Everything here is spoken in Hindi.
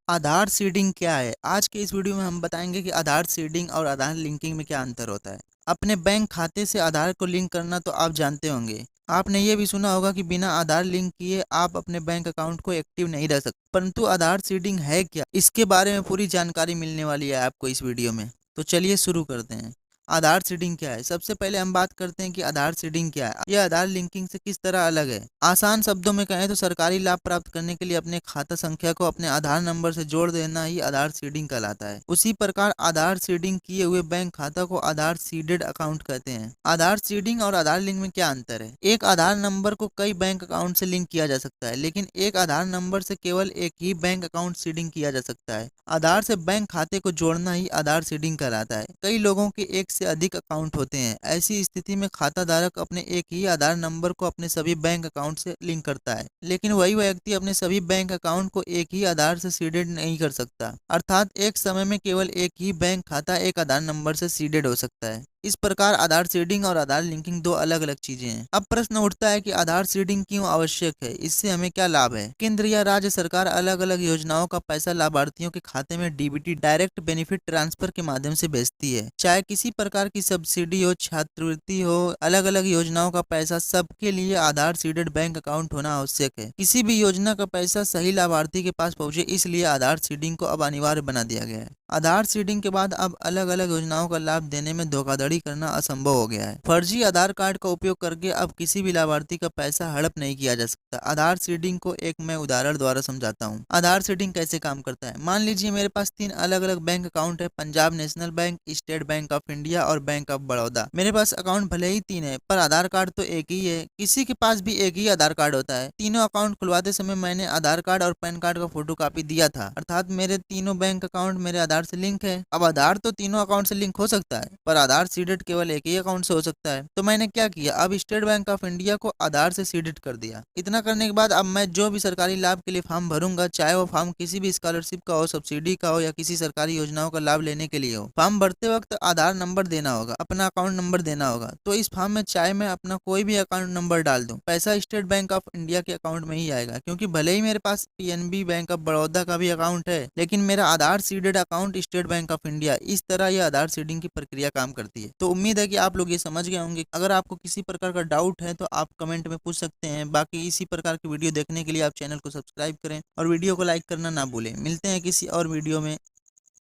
आधार सीडिंग क्या है? आज के इस वीडियो में हम बताएंगे कि आधार सीडिंग और आधार लिंकिंग में क्या अंतर होता है। अपने बैंक खाते से आधार को लिंक करना तो आप जानते होंगे। आपने ये भी सुना होगा कि बिना आधार लिंक किए आप अपने बैंक अकाउंट को एक्टिव नहीं रह सकते। परंतु आधार सीडिंग है क्या, इसके बारे में पूरी जानकारी मिलने वाली है आपको इस वीडियो में। तो चलिए शुरू करते हैं। आधार सीडिंग क्या है? सबसे पहले हम बात करते हैं कि आधार सीडिंग क्या है, यह आधार लिंकिंग से किस तरह अलग है। आसान शब्दों में कहें तो सरकारी लाभ प्राप्त करने के लिए अपने खाता संख्या को अपने आधार नंबर से जोड़ देना ही आधार सीडिंग कहलाता है। उसी प्रकार आधार सीडिंग किए हुए बैंक खाता को आधार सीडेड अकाउंट कहते हैं। आधार सीडिंग और आधार लिंक में क्या अंतर है? एक आधार नंबर को कई बैंक अकाउंट से लिंक किया जा सकता है, लेकिन एक आधार नंबर से केवल एक ही बैंक अकाउंट सीडिंग किया जा सकता है। आधार से बैंक खाते को जोड़ना ही आधार सीडिंग कहलाता है। कई लोगों के एक से अधिक अकाउंट होते हैं। ऐसी स्थिति में खाता धारक अपने एक ही आधार नंबर को अपने सभी बैंक अकाउंट से लिंक करता है, लेकिन वही व्यक्ति अपने सभी बैंक अकाउंट को एक ही आधार से सीडेड नहीं कर सकता। अर्थात एक समय में केवल एक ही बैंक खाता एक आधार नंबर से सीडेड हो सकता है। इस प्रकार आधार सीडिंग और आधार लिंकिंग दो अलग अलग चीजें हैं। अब प्रश्न उठता है कि आधार सीडिंग क्यों आवश्यक है, इससे हमें क्या लाभ है। केंद्र या राज्य सरकार अलग अलग योजनाओं का पैसा लाभार्थियों के खाते में डीबीटी डायरेक्ट बेनिफिट ट्रांसफर के माध्यम से भेजती है। चाहे किसी प्रकार की सब्सिडी हो, छात्रवृत्ति हो, अलग अलग योजनाओं का पैसा सबके लिए आधार सीडेड बैंक अकाउंट होना आवश्यक है। किसी भी योजना का पैसा सही लाभार्थी के पास पहुंचे, इसलिए आधार सीडिंग को अब अनिवार्य बना दिया गया है। आधार सीडिंग के बाद अब अलग अलग योजनाओं का लाभ देने में धोखाधड़ी करना असंभव हो गया है। फर्जी आधार कार्ड का उपयोग करके अब किसी भी लाभार्थी का पैसा हड़प नहीं किया जा सकता। आधार सीडिंग को एक मैं उदाहरण द्वारा समझाता हूँ। आधार सीडिंग कैसे काम करता है। मान लीजिए मेरे पास 3 अलग अलग बैंक अकाउंट है, Punjab national bank, state Bank of India और बैंक ऑफ बड़ौदा। मेरे पास अकाउंट भले ही 3 है, पर आधार कार्ड तो एक ही है। किसी के पास भी एक ही आधार कार्ड होता है। तीनों अकाउंट खुलवाते समय मैंने आधार कार्ड और पैन कार्ड का फोटो कॉपी दिया था, अर्थात मेरे तीनों बैंक अकाउंट मेरे आधार से लिंक है। अब आधार तो तीनों अकाउंट से लिंक हो सकता है, पर आधार सीडेड केवल एक ही अकाउंट से हो सकता है। तो मैंने क्या किया, अब स्टेट बैंक ऑफ इंडिया को आधार से सीडेड कर दिया। इतना करने के बाद अब मैं जो भी सरकारी लाभ के लिए फॉर्म भरूंगा, चाहे वो फॉर्म किसी भी स्कॉलरशिप का हो, सब्सिडी का हो या किसी सरकारी योजनाओं का लाभ लेने के लिए हो, फॉर्म भरते वक्त आधार नंबर देना होगा, अपना अकाउंट नंबर देना होगा। तो इस फॉर्म में चाहे मैं अपना कोई भी अकाउंट नंबर डाल दूं, पैसा स्टेट बैंक ऑफ इंडिया के अकाउंट में ही आएगा, क्योंकि भले ही मेरे पास पीएनबी बैंक ऑफ बड़ौदा का भी अकाउंट है, लेकिन मेरा Aadhaar seeded account State Bank of India. इस तरह यह आधार सीडिंग की प्रक्रिया काम करती है। तो उम्मीद है कि आप लोग ये समझ गए होंगे। अगर आपको किसी प्रकार का डाउट है तो आप कमेंट में पूछ सकते हैं। बाकी इसी प्रकार की वीडियो देखने के लिए आप चैनल को सब्सक्राइब करें और वीडियो को लाइक करना ना भूलें। मिलते हैं किसी और वीडियो में।